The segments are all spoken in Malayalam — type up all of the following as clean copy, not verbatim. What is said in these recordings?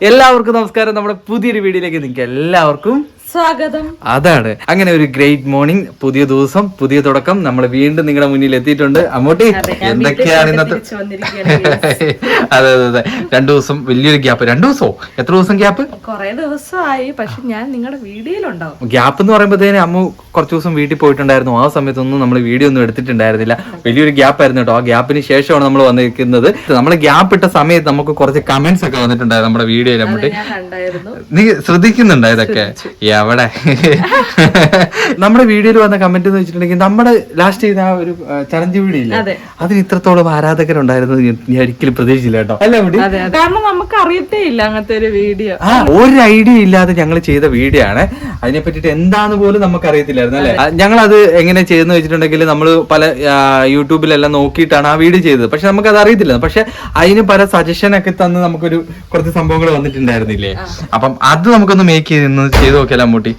എല്ലാവർക്കും നമസ്കാരം. നമ്മുടെ പുതിയൊരു വീഡിയോയിലേക്ക് നിങ്ങൾക്ക് എല്ലാവർക്കും സ്വാഗതം. അതാണ് അങ്ങനെ ഒരു ഗ്രേറ്റ് മോർണിംഗ്, പുതിയ ദിവസം, പുതിയ തുടക്കം. നമ്മൾ വീണ്ടും നിങ്ങളുടെ മുന്നിൽ എത്തിയിട്ടുണ്ട്. അമ്മൂട്ടി, എന്തൊക്കെയാണ് ഇന്നത്തെ? അതെ അതെ അതെ, 2 ദിവസം വലിയൊരു ഗ്യാപ്പ്. 2 ദിവസമോ? എത്ര ദിവസം ഗ്യാപ്പ്? കുറെ ദിവസമായി, പക്ഷെ ഞാൻ നിങ്ങളുടെ വീഡിയോയിലുണ്ടാവും. ഗ്യാപ്പ് എന്ന് പറയുമ്പോഴത്തേന് അമ്മ കുറച്ച് ദിവസം വീട്ടിൽ പോയിട്ടുണ്ടായിരുന്നു. ആ സമയത്തൊന്നും നമ്മൾ വീഡിയോ ഒന്നും എടുത്തിട്ടുണ്ടായിരുന്നില്ല. വലിയൊരു ഗ്യാപ്പ് ആയിരുന്നു കേട്ടോ. ആ ഗ്യാപ്പിന് ശേഷമാണ് നമ്മൾ വന്നിരിക്കുന്നത്. നമ്മൾ ഗ്യാപ്പ് ഇട്ട സമയത്ത് നമുക്ക് കുറച്ച് കമന്റ്സ് ഒക്കെ വന്നിട്ടുണ്ടായിരുന്നു നമ്മുടെ വീഡിയോയിൽ. അമ്മൂട്ടി, നീ ശ്രദ്ധിക്കുന്നുണ്ടോ ഇതൊക്കെ? എവിടെ നമ്മുടെ വീഡിയോയിൽ വന്ന കമന്റ് എന്ന് വെച്ചിട്ടുണ്ടെങ്കിൽ നമ്മുടെ ലാസ്റ്റ് ചെയ്ത ആ ഒരു ചലഞ്ച് വീഡിയോ ഇല്ല, അതിന് ഇത്രത്തോളം ആരാധകരുണ്ടായിരുന്നു ഞാൻ ഒരിക്കലും പ്രതീക്ഷിച്ചില്ല കേട്ടോ. അല്ലേ? കാരണം നമുക്ക് അറിയത്തേ ഇല്ല അങ്ങനത്തെ ഒരു വീഡിയോ. ഒരു ഐഡിയ ഇല്ലാതെ ഞങ്ങൾ ചെയ്ത വീഡിയോ ആണ്. അതിനെ പറ്റിട്ട് എന്താന്ന് പോലും നമുക്ക് അറിയത്തില്ലായിരുന്നു അല്ലെ. ഞങ്ങൾ അത് എങ്ങനെ ചെയ്തെന്ന് വെച്ചിട്ടുണ്ടെങ്കിൽ നമ്മൾ പല യൂട്യൂബിലെല്ലാം നോക്കിയിട്ടാണ് ആ വീഡിയോ ചെയ്തത്. പക്ഷെ നമുക്ക് അത് അറിയത്തില്ല. പക്ഷെ അതിന് പല സജഷൻ ഒക്കെ തന്ന് നമുക്കൊരു കുറച്ച് സംഭവങ്ങൾ വന്നിട്ടുണ്ടായിരുന്നില്ലേ. അപ്പം അത് നമുക്കൊന്ന് മേക്ക് ചെയ്ത് നോക്കിയാലോ അമ്മൂട്ടി?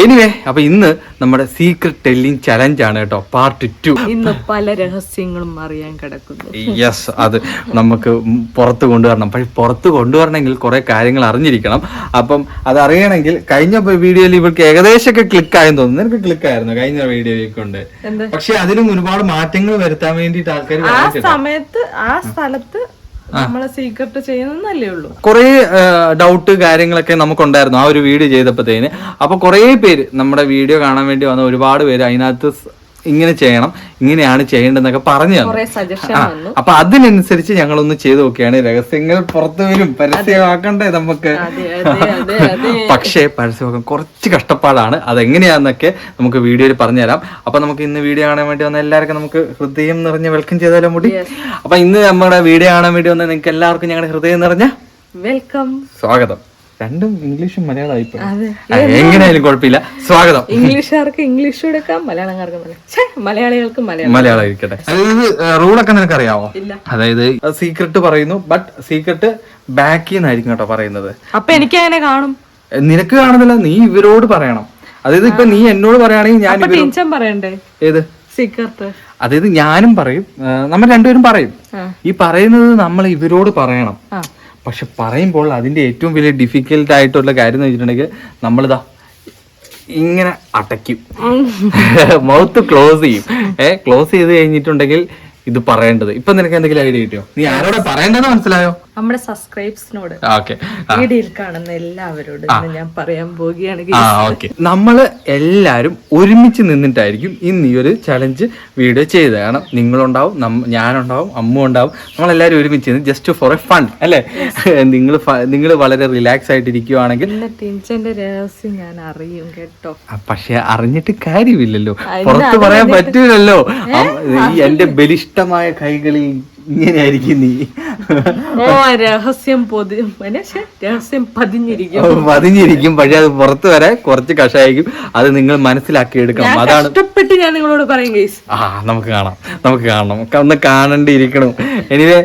എനിവേ, അപ്പൊ ഇന്ന് നമ്മുടെ സീക്രട്ട് ടെല്ലിംഗ് ചലഞ്ച് ആണ് കേട്ടോ, പാർട്ട് 2. ഇന്ന് പല രഹസ്യങ്ങളും അറിയാൻ കിടക്കുന്നു. യെസ്, അത് നമുക്ക് പുറത്ത് കൊണ്ടുവരണം. പക്ഷെ പുറത്ത് കൊണ്ടുവരണമെങ്കിൽ കുറെ കാര്യങ്ങൾ അറിഞ്ഞിരിക്കണം. അപ്പം അത് അറിയണമെങ്കിൽ കഴിഞ്ഞ വീഡിയോയിൽ ഇവർക്ക് ഏകദേശമൊക്കെ ക്ലിക്ക് ആയെന്ന് തോന്നുന്നു. നിനക്ക് ക്ലിക്ക് ആയിരുന്നു കഴിഞ്ഞ വീഡിയോയിൽ കൊണ്ട്. പക്ഷെ അതിലും ഒരുപാട് മാറ്റങ്ങൾ വരുത്താൻ വേണ്ടിയിട്ട് ആൾക്കാർ ആ സമയത്ത് ആ സ്ഥലത്ത് നമ്മളെ സീക്രട്ട് ചെയ്യുന്നല്ലേ ഉള്ളൂ. കുറെ ഡൗട്ട് കാര്യങ്ങളൊക്കെ നമുക്കുണ്ടായിരുന്നു ആ ഒരു വീഡിയോ ചെയ്തപ്പോഴത്തേന്. അപ്പൊ കുറെ പേര് നമ്മുടെ വീഡിയോ കാണാൻ വേണ്ടി വന്ന ഒരുപാട് പേര് അതിനകത്ത് ഇങ്ങനെ ചെയ്യണം, ഇങ്ങനെയാണ് ചെയ്യേണ്ടതെന്നൊക്കെ പറഞ്ഞു തന്നു. അപ്പൊ അതിനനുസരിച്ച് ഞങ്ങളൊന്ന് ചെയ്ത് നോക്കിയാണ്. രഹസ്യങ്ങൾ പുറത്തു വരും, പരസ്യമാക്കണ്ടേ നമുക്ക്. പക്ഷേ പരസ്യമാക്കാൻ കുറച്ച് കഷ്ടപ്പാടാണ്. അതെങ്ങനെയാന്നൊക്കെ നമുക്ക് വീഡിയോയിൽ പറഞ്ഞുതരാം. അപ്പൊ നമുക്ക് ഇന്ന് വീഡിയോ കാണാൻ വേണ്ടി വന്ന എല്ലാവർക്കും നമുക്ക് ഹൃദയം നിറഞ്ഞ വെൽക്കം ചെയ്താലോ മുടി. അപ്പൊ ഇന്ന് നമ്മുടെ വീഡിയോ കാണാൻ വേണ്ടി വന്ന നിങ്ങൾക്ക് എല്ലാവർക്കും ഞങ്ങളുടെ ഹൃദയം നിറഞ്ഞ വെൽക്കം, സ്വാഗതം. രണ്ടും ഇംഗ്ലീഷും മലയാളമായി, എങ്ങനെയായാലും കുഴപ്പമില്ല. സ്വാഗതം. ഇംഗ്ലീഷുകാർക്ക് ഇംഗ്ലീഷ് എടുക്കാം, മലയാളക്കാർക്ക് മലയാളികൾക്ക് മലയാളം ഇരിക്കട്ടെ. അതായത് റൂളൊക്കെ നിനക്ക് അറിയാമോ? അതായത് സീക്രട്ട് പറയുന്നു, ബട്ട് സീക്രട്ട് ബാക്കിൽ നിന്നായിരിക്കും കേട്ടോ പറയുന്നത്. അപ്പൊ എനിക്ക് അങ്ങനെ കാണും? നിനക്ക് കാണുന്നില്ല, നീ ഇവരോട് പറയണം. അതായത് ഇപ്പൊ നീ എന്നോട് പറയുകയാണെങ്കിൽ ഞാൻ പറയണ്ടേ ഏത് സീക്രട്ട്? അതായത് ഞാനും പറയും, നമ്മൾ രണ്ടുപേരും പറയും. ഈ പറയുന്നത് നമ്മൾ ഇവരോട് പറയണം. പക്ഷെ പറയുമ്പോൾ അതിന്റെ ഏറ്റവും വലിയ ഡിഫിക്കൽട്ട് ആയിട്ടുള്ള കാര്യം എന്ന് വെച്ചിട്ടുണ്ടെങ്കിൽ നമ്മളിതാ ഇങ്ങനെ അടയ്ക്കും, മൗത്ത് ക്ലോസ് ചെയ്യും. ക്ലോസ് ചെയ്ത് കഴിഞ്ഞിട്ടുണ്ടെങ്കിൽ ഇത് പറയേണ്ടത്. ഇപ്പൊ നിനക്ക് എന്തെങ്കിലും ഐഡിയ കിട്ടിയോ? നീ ആരോടെ പറയേണ്ടതെന്ന് മനസ്സിലായോ? നമ്മുടെ സബ്സ്ക്രൈബേഴ്സിനോട്, വീഡിയോയിൽ കാണുന്ന എല്ലാവരോടും ഞാൻ പറയാൻ പോവുകയാണ്. നമ്മള് എല്ലാരും ഒരുമിച്ച് നിന്നിട്ടായിരിക്കും ഇന്ന് ഈ ഒരു ചലഞ്ച് വീഡിയോ ചെയ്തത്. കാരണം നിങ്ങളുണ്ടാവും, ഞാനുണ്ടാവും, അമ്മ ഉണ്ടാവും, നമ്മളെല്ലാരും ഒരുമിച്ച് ജസ്റ്റ് ഫോർ എ ഫൺ അല്ലേ. നിങ്ങൾ വളരെ റിലാക്സ് ആയിട്ട് ഇരിക്കുവാണെങ്കിൽ ടിൻചന്റെ രഹസ്യം ഞാൻ അറിയും കേട്ടോ. പക്ഷെ അറിഞ്ഞിട്ട് കാര്യമില്ലല്ലോ, പുറത്ത് പറയാൻ പറ്റൂലല്ലോ. എന്റെ ബലിഷ്ടമായ കൈകളിൽ ഇങ്ങനെയായിരിക്കും നീ. രഹസ്യം പതിഞ്ഞിരിക്കും. പക്ഷെ അത് പുറത്ത് വരാൻ കുറച്ച് കഷായിരിക്കും. അത് നിങ്ങൾ മനസ്സിലാക്കി എടുക്കണം. അതാണ് ഞാൻ നിങ്ങളോട് പറയും. നമുക്ക് കാണണം, ഒന്ന് കാണേണ്ടിയിരിക്കണം. എനിവേ,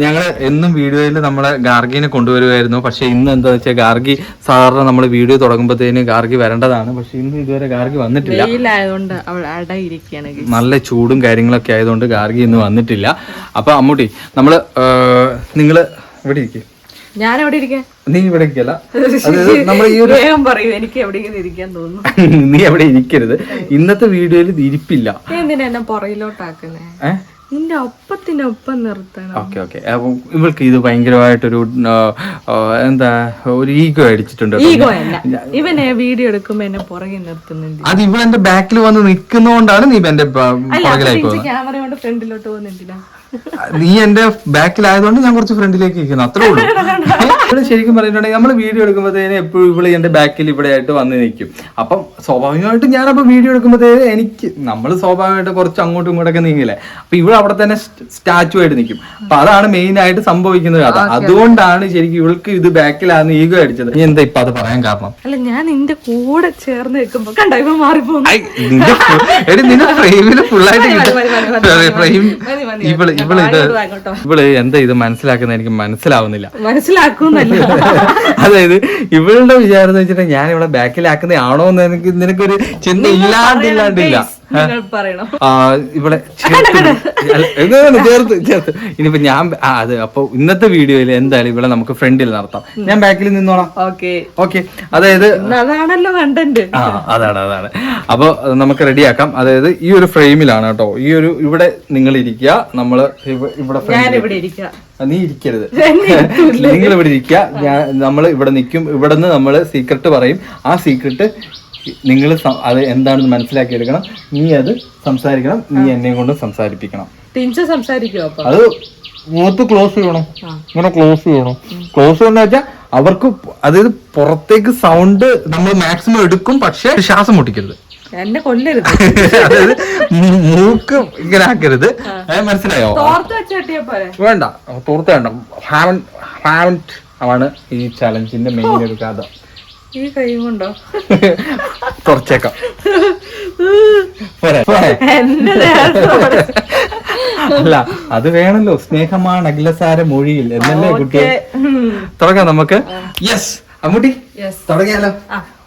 ഞങ്ങൾ എന്നും വീഡിയോയിൽ നമ്മളെ ഗാർഗിനെ കൊണ്ടുവരുമായിരുന്നു. പക്ഷെ ഇന്ന് എന്താ വെച്ചാൽ ഗാർഗി സാധാരണ നമ്മൾ വീഡിയോ തുടങ്ങുമ്പോഴത്തേന് ഗാർഗി വരേണ്ടതാണ്. പക്ഷെ ഇന്ന് ഇതുവരെ ഗാർഗി വന്നിട്ടില്ല. നല്ല ചൂടും കാര്യങ്ങളൊക്കെ ആയതുകൊണ്ട് ഗാർഗി ഇന്ന് വന്നിട്ടില്ല. അപ്പൊ അമ്മൂട്ടി, നിങ്ങള് ഇവിടെ ഇരിക്കും, ഞാൻ എവിടെ ഇരിക്കാൻ? നീ ഇവിടെ ഇരിക്കല്ല, നമ്മൾ ഈ ഒരു എനിക്ക് എവിടെയെങ്കിലും ഇരിക്കാൻ തോന്നുന്നു. നീ എവിടെ ഇരിക്കരുത്. ഇന്നത്തെ വീഡിയോയിൽ ഇരിപ്പില്ല. എന്തിനാ എന്നെ പുറകിലോട്ടാക്കുന്നേ? നിന്റെ ഒപ്പത്തിനൊപ്പം നിർത്തണം. ഓക്കെ. അപ്പൊ ഇവൾക്ക് ഇത് ഭയങ്കരമായിട്ടൊരു എന്താ ഒരു ഈഗോ അടിച്ചിട്ടുണ്ട്. ഈഗോ അല്ല, ഇവനെ വീഡിയോ എടുക്കുമ്പോ എന്നെ പുറകെ നിർത്തുന്നുണ്ട്. അത് ഇവ എന്റെ ബാക്കിൽ വന്ന് നിൽക്കുന്നോണ്ടാണ് നീ എന്റെ പുറകിലായി പോകുന്നത്. ക്യാമറ കൊണ്ട് ഫ്രണ്ടിലോട്ട് പോകുന്നില്ല. നീ എന്റെ ബാക്കിലായതുകൊണ്ട് ഞാൻ കുറച്ച് ഫ്രണ്ടിലേക്ക് ഇരിക്കുന്നു, അത്രേ ഉള്ളൂ. ഇവിടെ ശരിക്കും പറഞ്ഞിട്ടുണ്ടെങ്കിൽ നമ്മൾ വീഡിയോ എടുക്കുമ്പോഴത്തേന് എപ്പോഴും ഇവിടെ എന്റെ ബാക്കിൽ ഇവിടെ ആയിട്ട് വന്ന് നിൽക്കും. അപ്പം സ്വാഭാവികമായിട്ട് ഞാനപ്പോ വീഡിയോ എടുക്കുമ്പോഴത്തേന് എനിക്ക് നമ്മൾ സ്വാഭാവികമായിട്ട് കുറച്ച് അങ്ങോട്ടും ഇങ്ങോട്ടൊക്കെ നീങ്ങില്ലേ. അപ്പൊ ഇവിടെ അവിടെ തന്നെ സ്റ്റാച്ചു ആയിട്ട് നിൽക്കും. അപ്പൊ അതാണ് മെയിൻ ആയിട്ട് സംഭവിക്കുന്നത് കഥ. അതുകൊണ്ടാണ് ശരിക്കും ഇവൾക്ക് ഇത് ബാക്കിലാണ് ഈഗോ അടിച്ചത്. നീ എന്താ ഇപ്പൊ അത് പറയാൻ കാരണം? അല്ല, ഞാൻ നിന്റെ കൂടെ ചേർന്ന് നിൽക്കുമ്പോ കണ്ടോ ഇവ മാറിപ്പോകും. നിന്റെ ഫ്രെയിമില് ഫുള്ളായിട്ട് ഫ്രെയിം ഇവള് എന്താ ഇത് മനസ്സിലാക്കുന്ന എനിക്ക് മനസ്സിലാവുന്നില്ല. അതായത് ഇവളുടെ വിചാരം എന്ന് വെച്ചിട്ടുണ്ടെങ്കിൽ ഞാൻ ഇവിടെ ബാക്കിലാക്കുന്നതാണോ എന്ന് നിനക്കൊരു ചിന്ത ഇല്ലാണ്ടില്ല. നിങ്ങൾ പറയണം. ഇവിടെ ചേർത്ത് ഇനിയിപ്പോ ഞാൻ അത് അപ്പൊ ഇന്നത്തെ വീഡിയോയിൽ എന്തായാലും ഇവിടെ നമുക്ക് ഫ്രണ്ടിൽ നടത്താം. ഞാൻ ബാക്കിൽ നിന്നോളാം. ഓക്കെ. അതായത് അതാണല്ലോ കണ്ടന്റ്. അതാണ്. അപ്പൊ നമുക്ക് റെഡിയാക്കാം. അതായത് ഈ ഒരു ഫ്രെയിമിലാണ് കേട്ടോ. ഈ ഒരു ഇവിടെ നിങ്ങൾ ഇരിക്കുക, നമ്മള് ഇവിടെ നീ ഇരിക്കരുത്, നിങ്ങൾ ഇവിടെ ഇരിക്കുക, നമ്മൾ ഇവിടെ നിൽക്കും. ഇവിടെ നിന്ന് നമ്മള് സീക്രട്ട് പറയും. ആ സീക്രട്ട് നിങ്ങൾ അത് എന്താണെന്ന് മനസ്സിലാക്കി എടുക്കണം. നീ അത് സംസാരിക്കണം. നീ എന്നെ കൊണ്ട് സംസാരിപ്പിക്കണം. അത് മുഖത്ത് ക്ലോസ് ചെയ്യണം. ഇങ്ങനെ ക്ലോസ് ചെയ്യണം. ക്ലോസ് ചെയ്യുന്ന വെച്ചാൽ അവർക്ക് അതായത് പുറത്തേക്ക് സൗണ്ട് നമ്മൾ മാക്സിമം എടുക്കും, പക്ഷെ ശ്വാസം മുട്ടിക്കരുത്. എന്നെ കൊല്ലരുത്. അതായത് മൂക്ക് ഇങ്ങനെ ആക്കരുത്. മനസ്സിലായോ? വേണ്ട, തോർത്ത് വേണ്ട. ആണ് ഈ ചലഞ്ചിന്റെ മെയിൻ ഒരു കഥ. ഈ കൈ കൊണ്ടോ തുറച്ചേക്കാം. അല്ല, അത് വേണല്ലോ. സ്നേഹമാണ് അഖിലസാര മൊഴിയിൽ എന്നല്ലേ കുട്ടിയെ. തുടങ്ങാം നമുക്ക്. യെസ് അമ്മൂട്ടി, തുടങ്ങിയാലോ?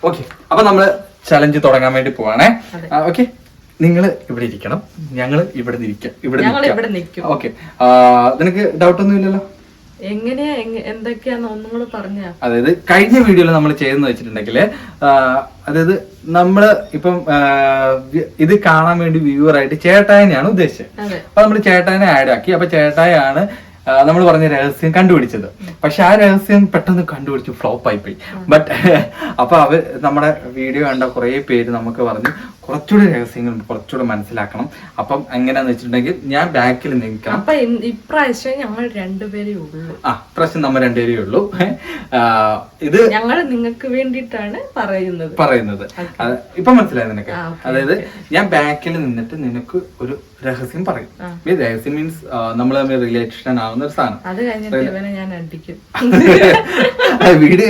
ഓക്കെ. അപ്പൊ നമ്മള് ചലഞ്ച് തുടങ്ങാൻ വേണ്ടി പോവാണേ. ഓക്കെ, നിങ്ങള് ഇവിടെ ഇരിക്കണം, ഞങ്ങള് ഇവിടെ നിൽക്കാം. ഓക്കെ, നിനക്ക് ഡൗട്ടൊന്നും ഇല്ലല്ലോ? എങ്ങനെയാ എന്തൊക്കെയാന്ന് ഒന്നും കൂടെ പറഞ്ഞ. അതായത് കഴിഞ്ഞ വീഡിയോയിൽ നമ്മൾ ചെയ്തെന്ന് വെച്ചിട്ടുണ്ടെങ്കില്, അതായത് നമ്മള് ഇപ്പം ഇത് കാണാൻ വേണ്ടി വ്യൂവർ ആയിട്ട് ചേട്ടായനെയാണ് ഉദ്ദേശിച്ചത്. അപ്പൊ നമ്മള് ചേട്ടായനെ ആഡ് ആക്കി. അപ്പൊ ചേട്ടായാണ് നമ്മൾ പറഞ്ഞ രഹസ്യം കണ്ടുപിടിച്ചത്. പക്ഷെ ആ രഹസ്യം പെട്ടെന്ന് കണ്ടുപിടിച്ചു ഫ്ലോപ്പ് ആയിപ്പോയി. ബട്ട് അപ്പൊ നമ്മുടെ വീഡിയോ കണ്ട കുറെ പേര് നമുക്ക് പറഞ്ഞു കുറച്ചുകൂടി രഹസ്യങ്ങൾ കുറച്ചുകൂടി മനസ്സിലാക്കണം. അപ്പം എങ്ങനെയാന്ന് വെച്ചിട്ടുണ്ടെങ്കിൽ ഞാൻ ബാക്കിൽ നിൽക്കാം. അപ്പൊ ഇപ്രാവശ്യം ഞങ്ങൾ രണ്ടുപേരേ ഉള്ളൂ. ഇപ്രാവശ്യം നമ്മൾ രണ്ടുപേരേ ഉള്ളൂ. ഇത് ഞങ്ങൾ നിങ്ങൾക്ക് വേണ്ടിയിട്ടാണ് പറയുന്നത്. ഇപ്പൊ മനസ്സിലായി നിനക്ക്? അതായത് ഞാൻ ബാക്കിൽ നിന്നിട്ട് നിനക്ക് ഒരു രഹസ്യം പറയും. രഹസ്യം മീൻസ് നമ്മൾ തമ്മിൽ റിലേഷൻ ആവുന്ന ഒരു സാധനം. അത് കഴിഞ്ഞിട്ട് ഇവനെ ഞാൻ അടിക്കും. വീഡിയോ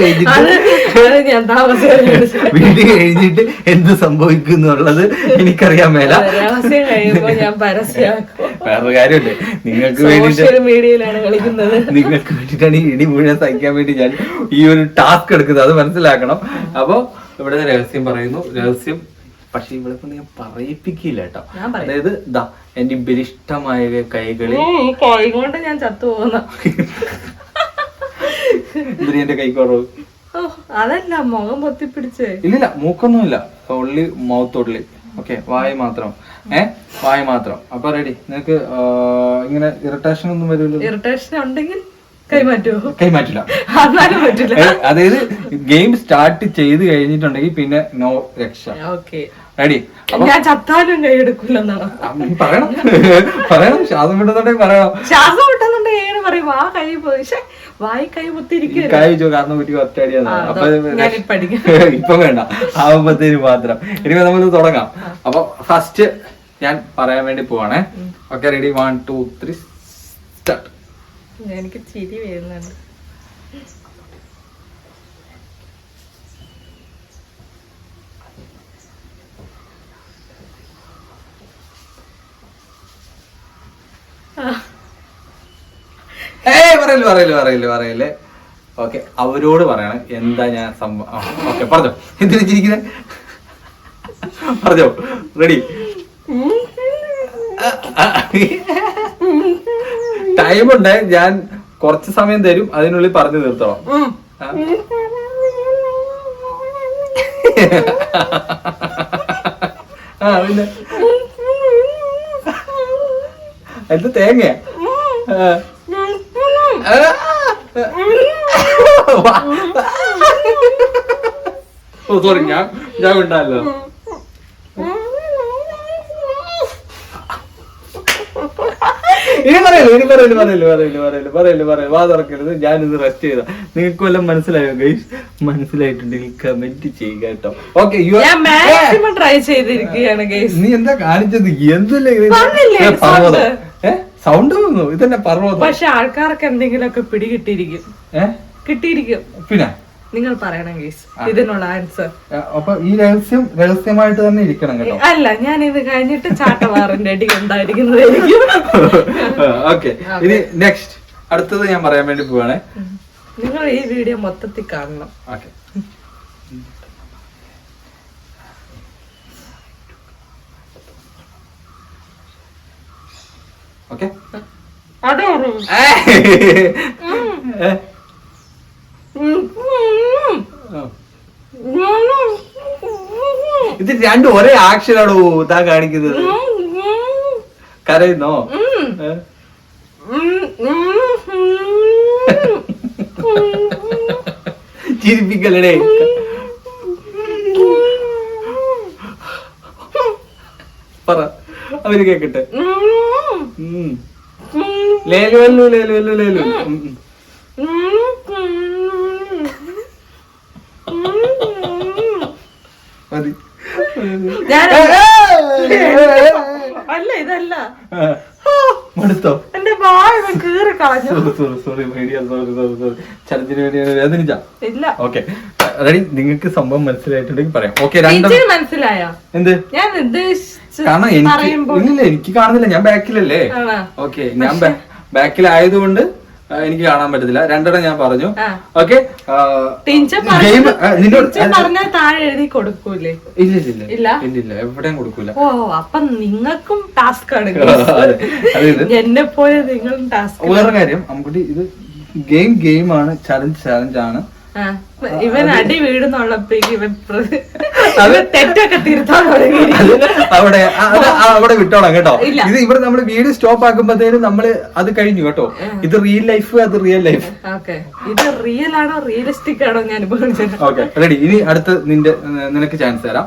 കഴിഞ്ഞിട്ട് എന്ത് സംഭവിക്കും എന്നുള്ളത് എനിക്കറിയാൻ മേല. വേറൊരു കാര്യമല്ലേ, നിങ്ങൾക്ക് വേണ്ടിയിട്ടാണ് ഈ ഇടി മുഴുവൻ സഹിക്കാൻ വേണ്ടി ഞാൻ ഈ ഒരു ടാസ്ക് എടുക്കുന്നത്. അത് മനസ്സിലാക്കണം. അപ്പൊ ഇവിടെ രഹസ്യം പറയുന്നു. രഹസ്യം പക്ഷെ ഇവിടെ കൊണ്ട് ഞാൻ പറയിപ്പിക്കില്ല കേട്ടോ. അതായത് ദാ എന്റെ ബലിഷ്ടമായ കൈകളിൽ കൊണ്ട് ഞാൻ ചത്തുപോകുന്ന എന്റെ കൈ കുറവ്. അതല്ല, മുഖം പൊത്തിപ്പിടിച്ച്. ഇല്ലില്ല, മൂക്കൊന്നുമില്ല. Only mouth only. ഓക്കെ, വായ മാത്രം. വായ മാത്രം. അപ്പൊ റെഡി? നിനക്ക് ഇങ്ങനെ ഇറിറ്റേഷൻ ഒന്നും വരില്ല? ഇറിറ്റേഷൻ ഉണ്ടെങ്കിൽ കൈമാറ്റില്ല. അതായത് ഗെയിം സ്റ്റാർട്ട് ചെയ്ത് കഴിഞ്ഞിട്ടുണ്ടെങ്കിൽ പിന്നെ നോ രക്ഷ. റെഡി? ഞാൻ ചത്താലും കൈ എടുക്കില്ലെന്നാണ് പറയണം. ശ്വാസം വിട്ടുന്നുണ്ടെങ്കിൽ പറയണം. ശ്വാസം വിട്ടുന്നുണ്ടെങ്കിൽ എങ്ങനെ പറയും? ആ കൈ പോയി വായി കൈ മുത്തിരിക്കും. കൈ വെച്ചോ, കാരണം കുറ്റി ഒറ്റയടിയാണ്. അപ്പൊ ഇപ്പൊ വേണ്ട, ആവുമ്പത്തേന് മാത്രം. ഇനി നമുക്ക് തുടങ്ങാം. അപ്പൊ ഫസ്റ്റ് ഞാൻ പറയാൻ വേണ്ടി പോവാണേ. Okay, ready? 1 2 3 സ്റ്റാർട്ട്. എനിക്ക് ചിരി വരുന്നുണ്ട്. പറയല്ലേ. ഓക്കെ, അവരോട് പറയണം എന്താ ഞാൻ സംഭവം. ഓക്കെ, പറഞ്ഞോ. എന്തിനാ ചിരിക്കുന്നത്? പറഞ്ഞോ. റെഡി? ടൈമുണ്ട്, ഞാൻ കുറച്ച് സമയം തരും, അതിനുള്ളിൽ പറഞ്ഞു തീർത്തോളാം. പിന്നെ എന്ത് തേങ്ങ? ഓ സോറി, ഞാൻ ഉണ്ടായല്ലോ. ഇനി പറയല്ലേ. വാ തുറക്കരുത്. ഞാനിത് റെസ്റ്റ് ചെയ്ത. നിങ്ങൾക്ക് വല്ലതും മനസ്സിലായോ ഗൈസ്? മനസ്സിലായിട്ടുണ്ടെങ്കിൽ കമന്റ് ചെയ്യുക കേട്ടോ. ഓക്കെ, ട്രൈ ചെയ്തിരിക്കുകയാണ്. നീ എന്താ കാണിച്ചത്? എന്തല്ലേ പർവ്വതം? സൗണ്ട് വന്നു. ഇതന്നെ പർവ്വതം. പക്ഷെ ആൾക്കാർക്ക് എന്തെങ്കിലുമൊക്കെ കിട്ടിയിരിക്കും. പിന്നെ നിങ്ങൾ പറയണം ഗൈസ് ഇതിനുള്ള ആൻസർ. അപ്പൊ ഈ രഹസ്യമായിട്ട് തന്നെ ഇരിക്കണം കേട്ടോ. അല്ല, ഞാൻ ഇത് കഴിഞ്ഞിട്ട് ചാട്ടവാറിന്റെ അടി ഉണ്ടായിരിക്കുന്നതായിരിക്കും. ഓക്കെ, ഇനി നെക്സ്റ്റ് അടുത്തത് ഞാൻ പറയാൻ വേണ്ടി പോവാണേ. നിങ്ങൾ ഈ വീഡിയോ മൊത്തത്തിൽ കാണണം. ഓക്കെ, ഓക്കെ അതെ ഇത് രണ്ടും ഒരേ ആക്ഷനാണോ താ കാണിക്കുന്നത്? കരയുന്നോ? ചിരിപ്പിക്കലേ. പറ, അവര് കേക്കട്ടെ. ലേലു ലേലു ലേലു ലേലു. മതി. അല്ല ഇതല്ല, മടുത്തോ? എന്റെ വായ കീറി കളഞ്ഞു. ചലഞ്ചിന് വേണ്ടി വേദനിച്ചാ? ഇല്ല. Okay ready. നിങ്ങൾക്ക് സംഭവം മനസ്സിലായിട്ടുണ്ടെങ്കിൽ പറയാം. ഓക്കെ മനസ്സിലായോ? എന്ത്? ഞാൻ ഉദ്ദേശിച്ചു കാരണം എനിക്ക് കാണുന്നില്ല, ഞാൻ ബാക്കിലല്ലേ. ഓക്കെ, ഞാൻ ബാക്കിലായതുകൊണ്ട് എനിക്ക് കാണാൻ പറ്റത്തില്ല. രണ്ടെണ്ണം ഞാൻ പറഞ്ഞു. ഓക്കെ, താഴെ എഴുതി കൊടുക്കൂലേ? ഇല്ല, എവിടെയും കൊടുക്കൂല. ഓ, അപ്പൊ നിങ്ങൾക്കും ടാസ്ക് ആണ്. എന്നെ പോലെ നിങ്ങളും ടാസ്ക്. വേറെ കാര്യം അമ്പുട്ടി, ഇത് ഗെയിമാണ്, ചലഞ്ച് ആണ്. ഇവൻ അടി വീടുന്നുള്ളപ്പോഴേക്ക് ഇവൻ തെറ്റൊക്കെ തിരുത്താൻ തുടങ്ങി. അവിടെ വിട്ടോളാം കേട്ടോ. ഇത് ഇവിടെ നമ്മള് വീഡിയോ സ്റ്റോപ്പ് ആക്കുമ്പോഴത്തേനും നമ്മള് അത് കഴിഞ്ഞു കേട്ടോ. ഇത് റിയൽ ലൈഫ്, അത് റിയൽ ലൈഫ്. ഇത് റിയൽ ആണോ റിയലിസ്റ്റിക് ആണോ ഞാൻ ഓക്കെ റെഡി. ഇനി അടുത്ത് നിനക്ക് ചാൻസ് തരാം.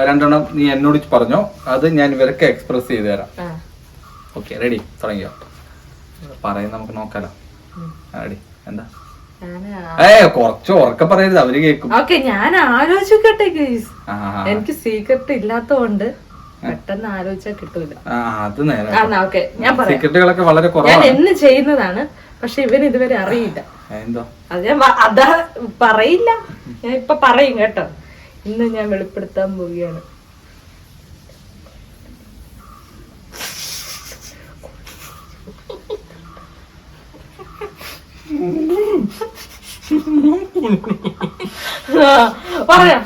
രണ്ടെണ്ണം നീ എന്നോട് പറഞ്ഞോ, അത് ഞാൻ ഇവരൊക്കെ എക്സ്പ്രസ് ചെയ്ത് തരാം. ഓക്കെ റെഡി, തുടങ്ങിയോ? പറയുന്ന നമുക്ക് നോക്കാലോ. റെഡി? എന്താ? കുറച്ച് ഉറക്കം പറയരുത്, അവര് കേൾക്കും. ഓക്കെ, ഞാൻ ആലോചിക്കട്ടെ. എനിക്ക് സീക്രട്ട് ഇല്ലാത്തതുകൊണ്ട് പെട്ടെന്ന് ആലോചിച്ചാൽ കിട്ടൂല. അത് നേരെ. ഞാൻ പറയാം, സീക്രട്ടുകളൊക്കെ വളരെ കുറവാണ്. ഞാൻ എന്ന് ചെയ്യുന്നതാണ്, പക്ഷെ ഇവന് ഇതുവരെ അറിയില്ല. എന്തോ അത് ഞാൻ അതാ പറയില്ല, ഞാൻ ഇപ്പൊ പറയും കേട്ടോ. ഇന്ന് ഞാൻ വെളിപ്പെടുത്താൻ പോവുകയാണ്. പറയാം.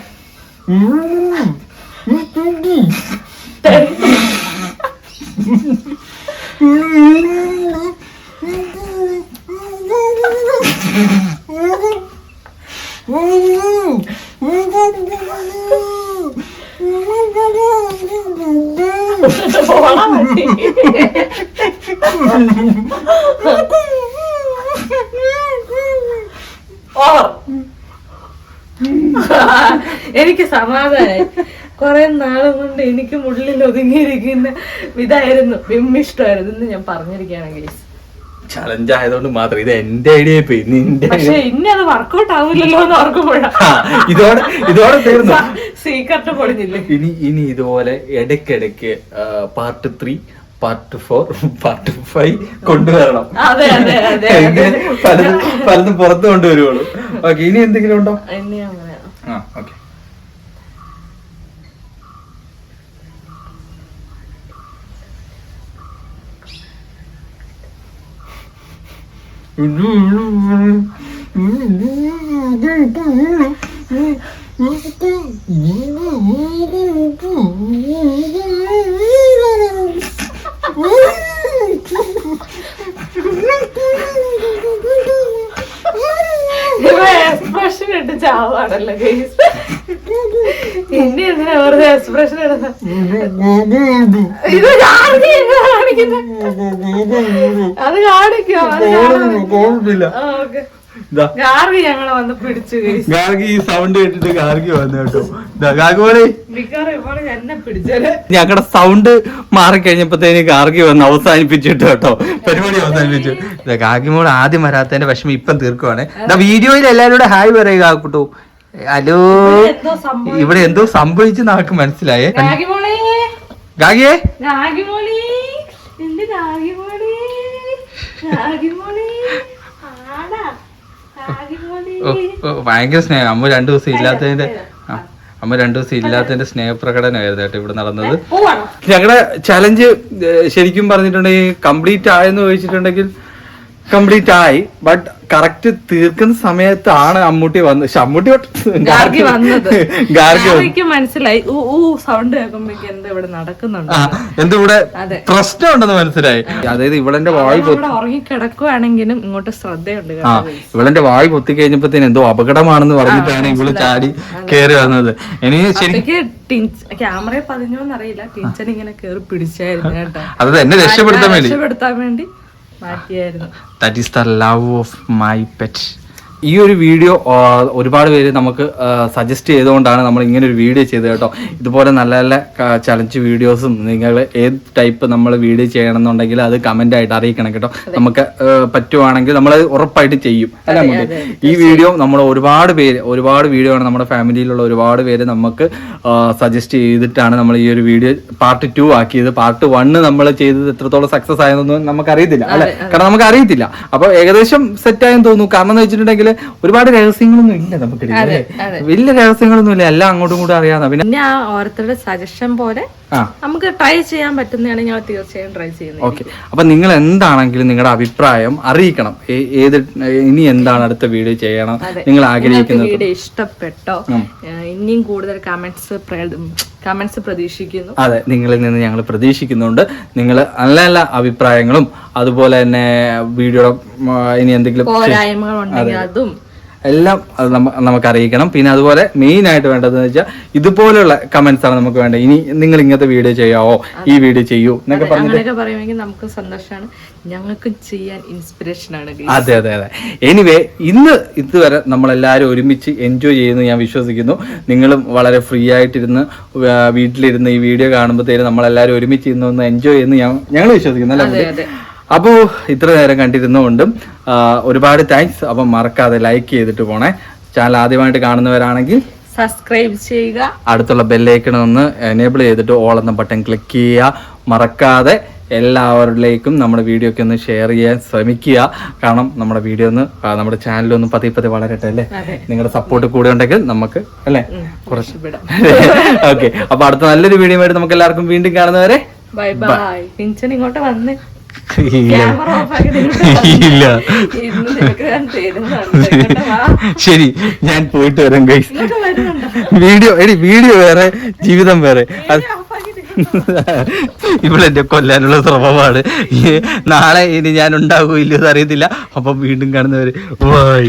എനിക്ക് സമാധാനായി. കൊറേ നാളും കൊണ്ട് എനിക്ക് ഉള്ളിൽ ഒതുങ്ങിയിരിക്കുന്ന ഇതായിരുന്നു, വിമ്മിഷ്ടമായിരുന്നു. ഇന്ന് ഞാൻ പറഞ്ഞിരിക്കുകയാണെങ്കിൽ ചലഞ്ച് ആയതുകൊണ്ട് മാത്രം. ഇത് എന്റെ ഐഡിയ പോയി, നിന്റെ. പക്ഷെ ഇനി അത് വർക്കൗട്ട് ആവില്ലല്ലോ എന്ന് ഓർക്കുമ്പോഴാ ഇതോടെ തീർന്നു. സീക്രട്ട് പൊളിഞ്ഞില്ലേ? ഇനി ഇതുപോലെ ഇടയ്ക്കിടയ്ക്ക് പാർട്ട് 3, പാർട്ട് 4, പാർട്ട് 5 കൊണ്ടുവരണം. പലതും പുറത്ത് കൊണ്ടുവരുവുള്ളൂ. ഓക്കെ, ഇനി എന്തെങ്കിലും ഉണ്ടോ? ഓക്കെ. എക്സ്പ്രഷൻ ഇട്ട് ചാവാണല്ലോ ഇനി എന്തിനാ വെറുതെ എക്സ്പ്രഷൻ ഇടുന്നത്? ഇത് അത് കാണിക്കോ? ഗാർഗി ഞങ്ങളെ വന്ന് പിടിച്ചു. ഗാർഗി ഈ സൗണ്ട് കേട്ടിട്ട് ഗാർഗി വന്നു കേട്ടോ. എന്നെ പിടിച്ചത് ഞങ്ങളുടെ സൗണ്ട് മാറിക്കഴിഞ്ഞപ്പോഴത്തേന് ഗാർഗി വന്ന് അവസാനിപ്പിച്ചിട്ട് കേട്ടോ, പരിപാടി അവസാനിപ്പിച്ചു. ഗാർഗി മോൾ ആദ്യം വരാത്തതിന്റെ വിഷമം ഇപ്പം തീർക്കുവാണ്. വീഡിയോയിൽ എല്ലാവരും ഹായ് പറയുക കേട്ടോ. ഹലോ, ഇവിടെ എന്തോ സംഭവിച്ചു നമുക്ക് മനസ്സിലായേ. ഗാഗിയേ, ഭയങ്കര സ്നേഹം. അമ്മ 2 ദിവസം ഇല്ലാത്തതിന്റെ സ്നേഹപ്രകടനമായിരുന്നു കേട്ടോ ഇവിടെ നടന്നത്. ഞങ്ങളുടെ ചലഞ്ച് ശരിക്കും പറഞ്ഞിട്ടുണ്ടെങ്കിൽ കംപ്ലീറ്റ് ആയെന്ന് ചോദിച്ചിട്ടുണ്ടെങ്കിൽ കംപ്ലീറ്റ് ആയി. ബട്ട് കറക്റ്റ് തീർക്കുന്ന സമയത്താണ് അമ്മൂട്ടി വന്നത്. അമ്മൂട്ടി ഗാർഗി വന്നത്. ഗാർഗി മനസ്സിലായി സൗണ്ട് കേൾക്കുമ്പോഴേക്ക് എന്താ ഇവിടെ നടക്കുന്നുണ്ട്, എന്തിവിടെ പ്രശ്നമുണ്ടെന്ന് മനസ്സിലായി. അതായത് ഇവളെന്റെ വായു ഉറങ്ങി കിടക്കുവാണെങ്കിലും ഇങ്ങോട്ട് ശ്രദ്ധയുണ്ട്. ഇവളെന്റെ വായു പൊത്തി കഴിഞ്ഞപ്പോഴത്തേന് എന്തോ അപകടമാണെന്ന് പറഞ്ഞിട്ടാണ് ഇവള് ചാടി കേറി വന്നത്. എനിക്ക് ശരിക്കും ക്യാമറയെ പതിഞ്ഞോന്നറിയില്ല, ടിൻചൻ ഇങ്ങനെ കേറി പിടിച്ചായിരുന്നു കേട്ടോ. അതായത് എന്നെ രക്ഷപ്പെടുത്താൻ വേണ്ടി മാറ്റിയായിരുന്നു. That is the love of my pet. ഈ ഒരു വീഡിയോ ഒരുപാട് പേര് നമുക്ക് സജസ്റ്റ് ചെയ്തുകൊണ്ടാണ് നമ്മൾ ഇങ്ങനെ ഒരു വീഡിയോ ചെയ്തത് കേട്ടോ. ഇതുപോലെ നല്ല നല്ല ചലഞ്ച് വീഡിയോസും നിങ്ങൾ ഏത് ടൈപ്പ് നമ്മൾ വീഡിയോ ചെയ്യണമെന്നുണ്ടെങ്കിൽ അത് കമന്റ് ആയിട്ട് അറിയിക്കണം കേട്ടോ. നമുക്ക് പറ്റുവാണെങ്കിൽ നമ്മൾ ഉറപ്പായിട്ട് ചെയ്യും. അല്ല, ഈ വീഡിയോ നമ്മൾ ഒരുപാട് വീഡിയോ ആണ് നമ്മുടെ ഫാമിലിയിലുള്ള ഒരുപാട് പേര് നമുക്ക് സജസ്റ്റ് ചെയ്തിട്ടാണ് നമ്മൾ ഈ ഒരു വീഡിയോ പാർട്ട് 2 ആക്കിയത്. പാർട്ട് 1 നമ്മൾ ചെയ്തത് എത്രത്തോളം സക്സസ് ആയെന്നൊന്നും നമുക്ക് അറിയത്തില്ല അല്ലെ, കാരണം നമുക്ക് അറിയത്തില്ല. അപ്പൊ ഏകദേശം സെറ്റ് ആയെന്ന് തോന്നുന്നു. കാരണം എന്ന് വെച്ചിട്ടുണ്ടെങ്കിൽ ഒരുപാട് രഹസ്യങ്ങളൊന്നും ഇല്ല നമുക്ക്, വലിയ രഹസ്യങ്ങളൊന്നും ഇല്ല, എല്ലാം അങ്ങോട്ടും ഇങ്ങോട്ടും അറിയാവുന്ന. പിന്നെ ഓരോരുത്തരുടെ സജഷൻ പോലെ നമുക്ക് ട്രൈ ചെയ്യാൻ പറ്റുന്നതാണ് ഞാൻ തീർച്ചയായും ട്രൈ ചെയ്യുന്നത്. ഓക്കെ, അപ്പൊ നിങ്ങൾ എന്താണെങ്കിലും നിങ്ങളുടെ അഭിപ്രായം അറിയിക്കണം. ഇനി എന്താണ് അടുത്ത വീഡിയോ ചെയ്യണം നിങ്ങൾ ആഗ്രഹിക്കുന്നത്. വീഡിയോ ഇഷ്ടപ്പെട്ടോ? ഇനിയും കൂടുതൽ കമന്റ്സ് പ്രതീക്ഷിക്കുന്നു. അതെ, നിങ്ങളിൽ നിന്ന് ഞങ്ങൾ പ്രതീക്ഷിക്കുന്നുണ്ട്. നിങ്ങൾ നല്ല നല്ല അഭിപ്രായങ്ങളും അതുപോലെ തന്നെ വീഡിയോയുടെ ഇനി എന്തെങ്കിലും പോരായ്മകൾ ഉണ്ടെങ്കിൽ അതും എല്ലാം അത് നമുക്ക് അറിയിക്കണം. പിന്നെ അതുപോലെ മെയിൻ ആയിട്ട് വേണ്ടതെന്ന് വെച്ചാൽ ഇതുപോലുള്ള കമന്റ്സ് ആണ് നമുക്ക് വേണ്ടത്. ഇനി നിങ്ങൾ ഇങ്ങനത്തെ വീഡിയോ ചെയ്യാവോ, ഈ വീഡിയോ ചെയ്യൂ എന്നൊക്കെ പറയുമെങ്കിൽ നമുക്ക് സന്തോഷമാണ്, ഞങ്ങൾക്ക് ചെയ്യാൻ ഇൻസ്പിറേഷൻ ആണ്. അതെ അതെ അതെ. എനിവേ, ഇതുവരെ നമ്മളെല്ലാവരും ഒരുമിച്ച് എൻജോയ് ചെയ്യുന്നു ഞാൻ വിശ്വസിക്കുന്നു. നിങ്ങളും വളരെ ഫ്രീ ആയിട്ടിരുന്ന് വീട്ടിലിരുന്ന് ഈ വീഡിയോ കാണുമ്പോഴത്തേനും നമ്മളെല്ലാവരും ഒരുമിച്ച് ഇരുന്ന് എൻജോയ് ചെയ്യുന്നു ഞങ്ങൾ വിശ്വസിക്കുന്നു അല്ലേ. അപ്പോൾ ഇത്ര നേരം കണ്ടിരുന്നുകൊണ്ടും ഒരുപാട് താങ്ക്സ്. അപ്പം മറക്കാതെ ലൈക്ക് ചെയ്തിട്ട് പോണേ. ചാനൽ ആദ്യമായിട്ട് കാണുന്നവരാണെങ്കിൽ സബ്സ്ക്രൈബ് ചെയ്യുക, അടുത്തുള്ള ബെല്ലൈക്കൺ ഒന്ന് എനേബിൾ ചെയ്തിട്ട് ഓൾ എന്ന ബട്ടൺ ക്ലിക്ക് ചെയ്യുക. മറക്കാതെ എല്ലാവരിലേക്കും നമ്മുടെ വീഡിയോ ഒക്കെ ഒന്ന് ഷെയർ ചെയ്യാൻ ശ്രമിക്കുക. കാരണം നമ്മുടെ വീഡിയോ ഒന്ന് നമ്മുടെ ചാനലൊന്ന് പതിയെ വളരട്ടെ അല്ലേ. നിങ്ങളുടെ സപ്പോർട്ട് കൂടെ ഉണ്ടെങ്കിൽ നമുക്ക് അല്ലേ കുറച്ച് ഓക്കെ. അപ്പൊ അടുത്ത നല്ലൊരു വീഡിയോ ആയിട്ട് നമുക്ക് എല്ലാവർക്കും വീണ്ടും കാണുന്നവരെ ബൈ ബൈ. പിഞ്ചൻ ഇങ്ങോട്ട് വന്ന് ഇല്ല, ശരി, ഞാൻ പോയിട്ട് വരാം ഗൈസ്. വീഡിയോ വേറെ, ജീവിതം വേറെ. ഇവളെന്റെ കൊല്ലാനുള്ള ശ്രമമാണ്. നാളെ ഇനി ഞാൻ ഉണ്ടാകുമോ ഇല്ലയോ അറിയത്തില്ല. അപ്പം വീണ്ടും കാണുന്നവര് ബൈ.